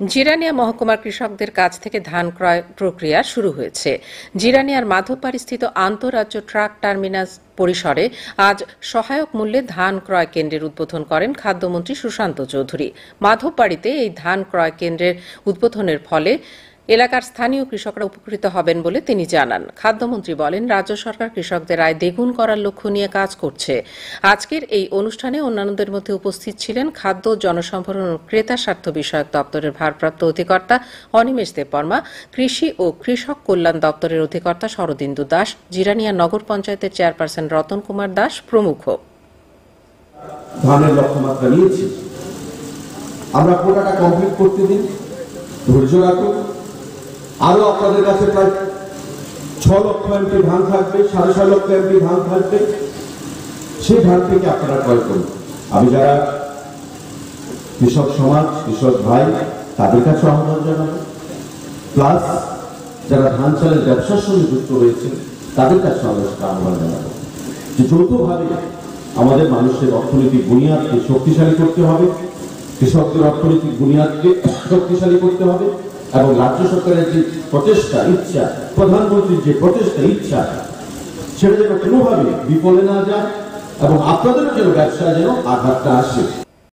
জিরানিয়া মহকুমার কৃষকদের কাছ থেকে ধান ক্রয় প্রক্রিয়া শুরু হয়েছে। জিরানিয়ার মাধববাড়িস্থিত আন্তঃরাজ্য ট্রাক টার্মিনাস পরিসরে আজ সহায়ক মূল্যে ধান ক্রয় কেন্দ্রের উদ্বোধন করেন খাদ্যমন্ত্রী সুশান্ত চৌধুরী। মাধববাড়িতে এই ধান ক্রয় কেন্দ্রের উদ্বোধনের ফলে এলাকার স্থানীয় কৃষকরা উপকৃত হবেন বলে তিনি জানান। খাদ্যমন্ত্রী বলেন, রাজ্য সরকার কৃষকদের আয় দ্বিগুণ করার লক্ষ্য নিয়ে কাজ করছে। আজকের এই অনুষ্ঠানে অন্যান্যদের মধ্যে উপস্থিত ছিলেন খাদ্য জনসম্ভরণ ও ক্রেতা স্বার্থ বিষয়ক দপ্তরের ভারপ্রাপ্ত অধিকর্তা অনিমেষ দেববর্মা, কৃষি ও কৃষক কল্যাণ দপ্তরের অধিকর্তা শরদিন্দু দাস, জিরানিয়া নগর পঞ্চায়েতের চেয়ারপারসন রতন কুমার দাস প্রমুখ। ধানের লক্ষ্যমাত্রা নিয়েছি, আমরা কোটাটা কমপ্লিট করতে দিন, ধৈর্য রাখুন। আরো আপনাদের কাছে প্রায় 6 লক্ষ এমপি ধান থাকবে, 6.5 লক্ষ এমপি ধান থাকবে, সেই ধান থেকে আপনারা ক্রয় করুন। আমি যারা কৃষক সমাজ, কৃষক ভাই, তাদের কাছে আহ্বান জানাবো, প্লাস যারা ধান চালের ব্যবসার সঙ্গে যুক্ত রয়েছে তাদের কাছে আহ্বান জানাবো যে যৌথভাবে আমাদের মানুষের অর্থনৈতিক বুনিয়াদকে শক্তিশালী করতে হবে, কৃষকদের অর্থনৈতিক বুনিয়াদকে শক্তিশালী করতে হবে এবং রাজ্য সরকারের যে প্রচেষ্টা, ইচ্ছা, প্রধানমন্ত্রীর যে প্রচেষ্টা, ইচ্ছা, সেটা যেন কোনোভাবে বিফলে না যায় এবং আপনাদের যেন ব্যবসায় যেন আঘাতটা আসে।